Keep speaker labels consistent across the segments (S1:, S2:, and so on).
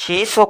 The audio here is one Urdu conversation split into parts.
S1: 600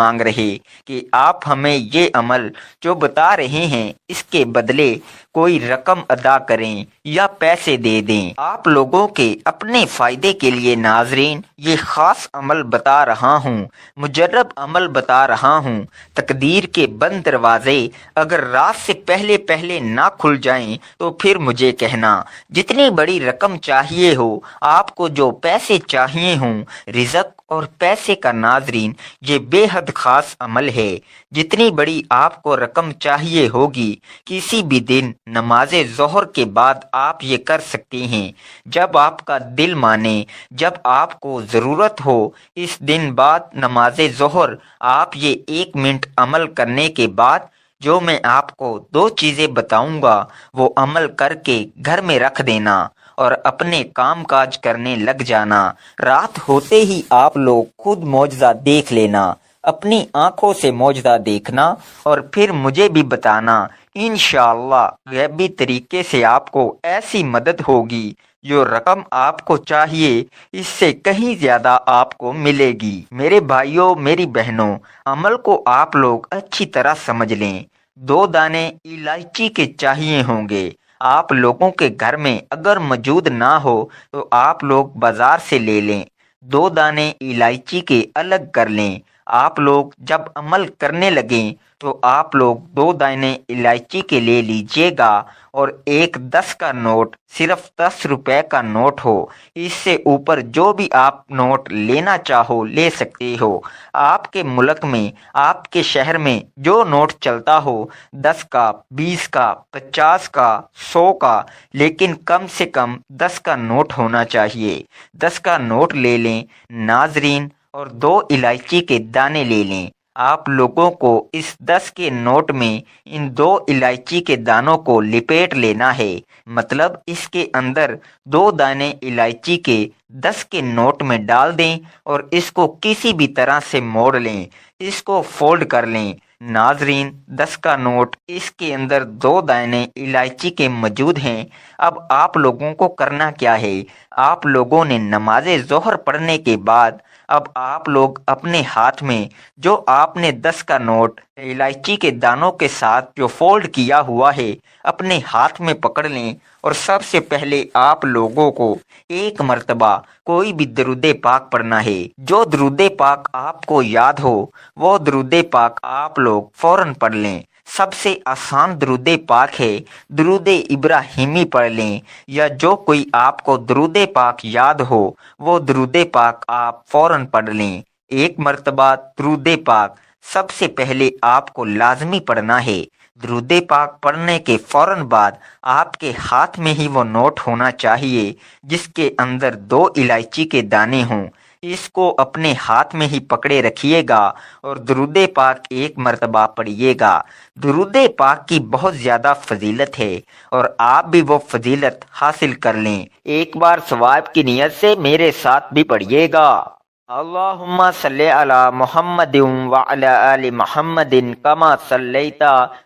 S1: مانگ رہے کہ آپ ہمیں یہ عمل جو بتا رہے ہیں اس کے بدلے کوئی رقم ادا کریں یا پیسے دے دیں۔ آپ لوگوں کے اپنے فائدے کے لیے ناظرین یہ خاص عمل بتا رہا ہوں، مجرب عمل بتا رہا ہوں۔ تقدیر کے بند دروازے اگر رات سے پہلے پہلے نہ کھل جائیں تو پھر مجھے کہنا، جتنی بڑی رقم چاہیے ہو، آپ کو جو پیسے چاہیے ہوں، رزق اور پیسے کا ناظرین یہ بے حد خاص عمل ہے۔ جتنی بڑی آپ کو رقم چاہیے ہوگی، کسی بھی دن نماز ظہر کے بعد آپ یہ کر سکتے ہیں، جب آپ کا دل مانے، جب آپ کو ضرورت ہو۔ اس دن بعد نماز ظہر آپ یہ 1 منٹ عمل کرنے کے بعد جو میں آپ کو 2 چیزیں بتاؤں گا وہ عمل کر کے گھر میں رکھ دینا اور اپنے کام کاج کرنے لگ جانا۔ رات ہوتے ہی آپ لوگ خود معجزہ دیکھ لینا، اپنی آنکھوں سے معجزہ دیکھنا اور پھر مجھے بھی بتانا۔ انشاءاللہ غیبی طریقے سے آپ کو ایسی مدد ہوگی، جو رقم آپ کو چاہیے اس سے کہیں زیادہ آپ کو ملے گی۔ میرے بھائیوں، میری بہنوں، عمل کو آپ لوگ اچھی طرح سمجھ لیں۔ 2 دانے الائچی کے چاہیے ہوں گے۔ آپ لوگوں کے گھر میں اگر موجود نہ ہو تو آپ لوگ بازار سے لے لیں۔ 2 دانے الائچی کے الگ کر لیں۔ آپ لوگ جب عمل کرنے لگیں تو آپ لوگ 2 دانے الائچی کے لے لیجئے گا اور ایک 10 کا نوٹ، صرف 10 روپے کا نوٹ ہو۔ اس سے اوپر جو بھی آپ نوٹ لینا چاہو لے سکتے ہو۔ آپ کے ملک میں، آپ کے شہر میں جو نوٹ چلتا ہو، 10 کا، 20 کا، 50 کا، 100 کا، لیکن کم سے کم 10 کا نوٹ ہونا چاہیے۔ 10 کا نوٹ لے لیں ناظرین، اور 2 الائچی کے دانے لے لیں۔ آپ لوگوں کو اس 10 کے نوٹ میں ان 2 الائچی کے دانوں کو لپیٹ لینا ہے، مطلب اس کے اندر 2 دانے الائچی کے 10 کے نوٹ میں ڈال دیں اور اس کو کسی بھی طرح سے موڑ لیں، اس کو فولڈ کر لیں۔ ناظرین 10 کا نوٹ، اس کے اندر 2 دانے الائچی کے موجود ہیں۔ اب آپ لوگوں کو کرنا کیا ہے؟ آپ لوگوں نے نماز ظہر پڑھنے کے بعد اب آپ لوگ اپنے ہاتھ میں جو آپ نے 10 کا نوٹ الائچی کے دانوں کے ساتھ جو فولڈ کیا ہوا ہے اپنے ہاتھ میں پکڑ لیں، اور سب سے پہلے آپ لوگوں کو 1 مرتبہ کوئی بھی درود پاک پڑھنا ہے۔ جو درود پاک آپ کو یاد ہو وہ درود پاک آپ لوگ فوراً پڑھ لیں۔ سب سے آسان درود پاک ہے درود ابراہیمی پڑھ لیں، یا جو کوئی آپ کو درود پاک یاد ہو وہ درود پاک آپ فوراً پڑھ لیں۔ 1 مرتبہ درود پاک سب سے پہلے آپ کو لازمی پڑھنا ہے۔ درود پاک پڑھنے کے فوراً بعد آپ کے ہاتھ میں ہی وہ نوٹ ہونا چاہیے جس کے اندر 2 الائچی کے دانے ہوں۔ اس کو اپنے ہاتھ میں ہی پکڑے رکھیے گا اور درود پاک 1 مرتبہ پڑھیے گا۔ درود پاک کی بہت زیادہ فضیلت ہے اور آپ بھی وہ فضیلت حاصل کر لیں۔ ایک بار ثواب کی نیت سے میرے ساتھ بھی پڑھیے گا۔ اللہم صلی علی محمد وعلی آل محمد کما صلیت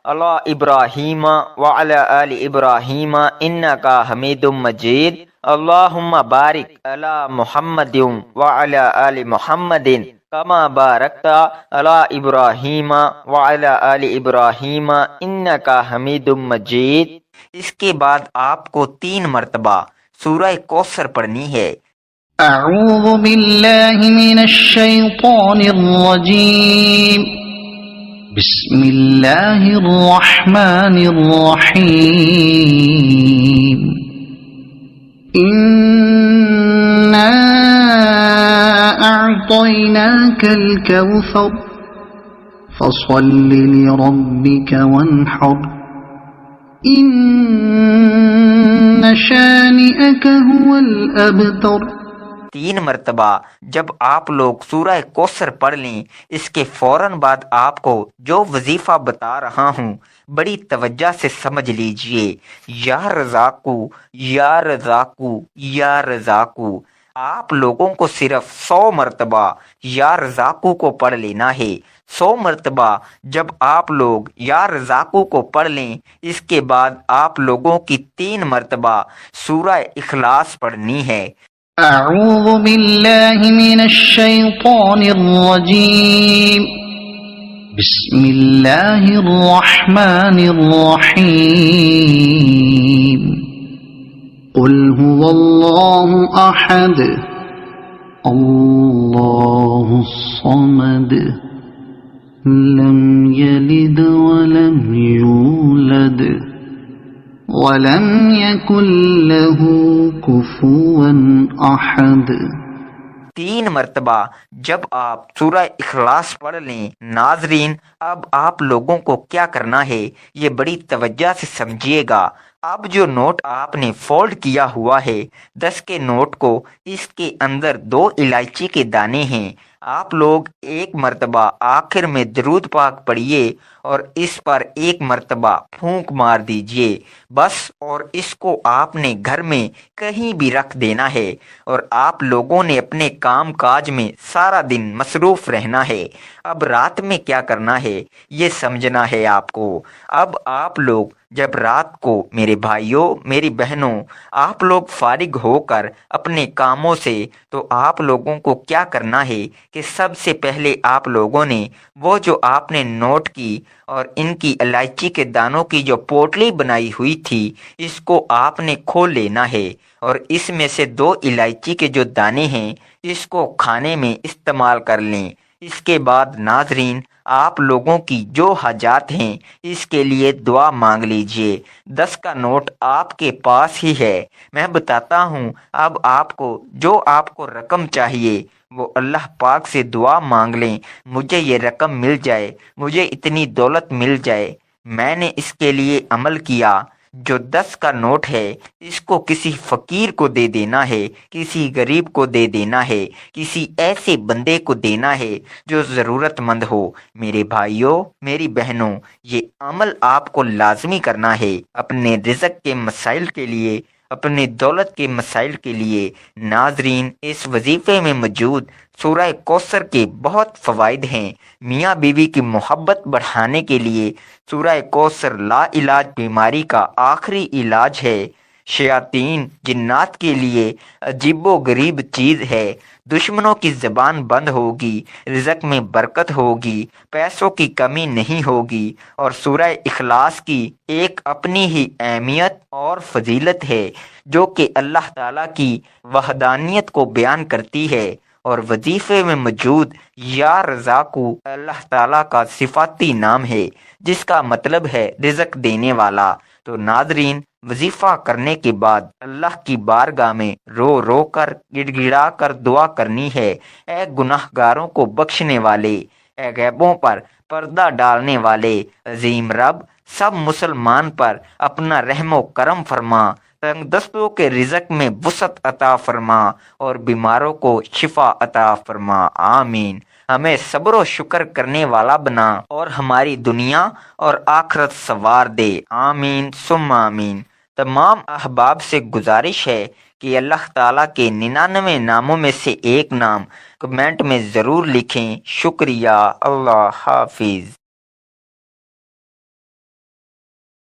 S1: علی ابراہیم وعلی آل ابراہیم انکا حمید مجید۔ اللہم بارک علی محمد وعلی آل محمد کما بارکت علی ابراہیم وعلی آل ابراہیم انکا حمید مجید۔ اس کے بعد آپ کو 3 مرتبہ سورہ کوثر پڑھنی ہے۔
S2: اعوذ باللہ من الشیطان الرجیم، بسم اللہ الرحمن الرحیم۔ انا اعطیناک الکوثر فصل لربک وانحر ان شانئک هو الابتر۔
S1: 3 مرتبہ جب آپ لوگ سورہ کوثر پڑھ لیں، اس کے فوراً بعد آپ کو جو وظیفہ بتا رہا ہوں بڑی توجہ سے سمجھ لیجئے۔ یا رزاقو یا رزاقو یا رزاقو، آپ لوگوں کو صرف 100 مرتبہ یا رزاقو کو پڑھ لینا ہے۔ 100 مرتبہ جب آپ لوگ یا رزاقو کو پڑھ لیں، اس کے بعد آپ لوگوں کی 3 مرتبہ سورہ اخلاص پڑھنی ہے۔
S2: اعوذ باللہ من الشیطان الرجیم، بسم اللہ الرحمن الرحیم قل هو اللہ احد اللہ الصمد لم يلد ولم يولد ولم يكن له كفوا احد۔
S1: 3 مرتبہ جب آپ سورہ اخلاص پڑھ لیں۔ ناظرین، اب آپ لوگوں کو کیا کرنا ہے یہ بڑی توجہ سے سمجھیے گا۔ اب جو نوٹ آپ نے فولڈ کیا ہوا ہے 10 کے نوٹ کو، اس کے اندر 2 الائچی کے دانے ہیں۔ آپ لوگ 1 مرتبہ آخر میں درود پاک پڑھیے اور اس پر 1 مرتبہ پھونک مار دیجئے بس، اور اس کو آپ نے گھر میں کہیں بھی رکھ دینا ہے، اور آپ لوگوں نے اپنے کام کاج میں سارا دن مصروف رہنا ہے۔ اب رات میں کیا کرنا ہے یہ سمجھنا ہے آپ کو۔ اب آپ لوگ جب رات کو، میرے بھائیوں میری بہنوں، آپ لوگ فارغ ہو کر اپنے کاموں سے، تو آپ لوگوں کو کیا کرنا ہے کہ سب سے پہلے آپ لوگوں نے وہ جو آپ نے نوٹ کی اور ان کی الائچی کے دانوں کی جو پوٹلی بنائی ہوئی تھی، اس کو آپ نے کھول لینا ہے، اور اس میں سے 2 الائچی کے جو دانے ہیں اس کو کھانے میں استعمال کر لیں۔ اس کے بعد ناظرین، آپ لوگوں کی جو حاجات ہیں اس کے لیے دعا مانگ لیجئے۔ 10 کا نوٹ آپ کے پاس ہی ہے، میں بتاتا ہوں۔ اب آپ کو جو آپ کو رقم چاہیے وہ اللہ پاک سے دعا مانگ لیں، مجھے یہ رقم مل جائے، مجھے اتنی دولت مل جائے۔ میں نے اس کے لیے عمل کیا۔ جو 10 کا نوٹ ہے اس کو کسی فقیر کو دے دینا ہے، کسی غریب کو دے دینا ہے، کسی ایسے بندے کو دینا ہے جو ضرورت مند ہو۔ میرے بھائیوں میری بہنوں، یہ عمل آپ کو لازمی کرنا ہے اپنے رزق کے مسائل کے لیے، اپنی دولت کے مسائل کے لیے۔ ناظرین، اس وظیفے میں موجود سورہ کوثر کے بہت فوائد ہیں۔ میاں بیوی کی محبت بڑھانے کے لیے سورہ کوثر لا علاج بیماری کا آخری علاج ہے۔ شیاطین جنات کے لیے عجیب و غریب چیز ہے۔ دشمنوں کی زبان بند ہوگی، رزق میں برکت ہوگی، پیسوں کی کمی نہیں ہوگی، اور سورہ اخلاص کی ایک اپنی ہی اہمیت اور فضیلت ہے جو کہ اللہ تعالیٰ کی وحدانیت کو بیان کرتی ہے، اور وظیفے میں موجود یا رزاقو اللہ تعالیٰ کا صفاتی نام ہے جس کا مطلب ہے رزق دینے والا۔ تو ناظرین، وظیفہ کرنے کے بعد اللہ کی بارگاہ میں رو رو کر گڑ گڑا کر دعا کرنی ہے، اے گناہ گاروں کو بخشنے والے، اے غیبوں پر پردہ ڈالنے والے عظیم رب، سب مسلمان پر اپنا رحم و کرم فرما، تنگ دستوں کے رزق میں وسعت عطا فرما، اور بیماروں کو شفا عطا فرما۔ آمین۔ ہمیں صبر و شکر کرنے والا بنا اور ہماری دنیا اور آخرت سنوار دے۔ آمین ثم آمین۔ تمام احباب سے گزارش ہے کہ اللہ تعالیٰ کے 99 ناموں میں سے ایک نام کمنٹ میں ضرور لکھیں۔ شکریہ۔ اللہ حافظ۔